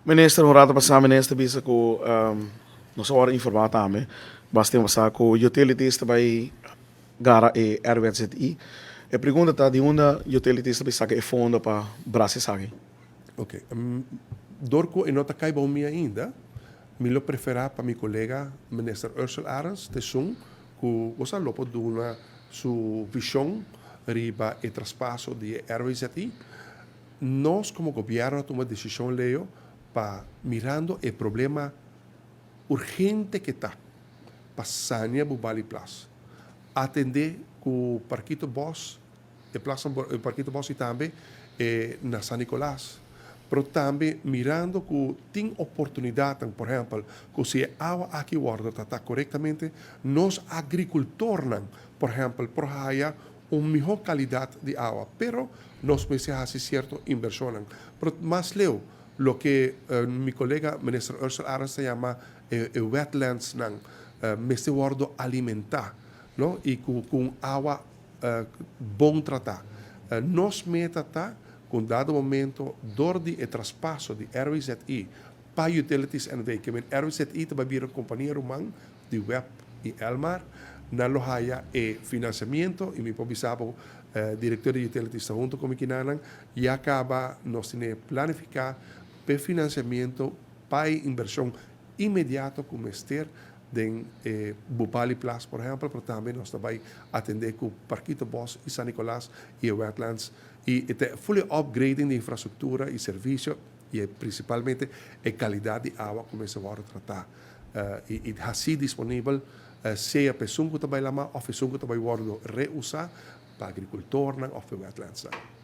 Minister, hoorata pa sa minister bisa ko no sa ora informata ame basta masa ko utilities também gara e RWZI. E pergunta tá de onde utilities também saca e fundo para Brasil sabe. Ok. Dorco e nota kai bom minha ainda. Me lo preferar para mi colega minister Ursula Arens te sum ku osa lopo duna su visão riba e traspasso de RWZI. Nós como governo tomamos decisão leo para mirando o problema urgente que está passando no Bali Plus. Atender com o Parquito Boss, o Parquito Boss e também na San Nicolás. Pero também mirando que tem oportunidade, por exemplo, que se a água aqui guarda está corretamente, nós agricultores, por exemplo, por aí uma melhor qualidade de água, pero nós precisamos fazer certa inversão. Pero mais leu, lo que mi colega minister Ursula Arens se chama wetlands nang meste guardo alimentar, no? E com água bom tratar. Nós meta tá com dado momento door e traspasso de RWZI para utilities NV, que RWZI te babira companhia romang de web e Elmar na lohaya e financiamento e mi pobisabo diretor de utilities junto com mi kinanan e acaba nós tene planificar per financiamento para inversão imediato com mester den Bupali Plus, por exemplo, pero também nós também atender com o Parquito Boss e San Nicolás e Wetlands e fully upgrading de infraestrutura e serviço e principalmente a qualidade de água como se vai tratar e assim disponível seja pessoa que trabalha lá ou pessoa que trabalha reusar para agricultor ou wetlands.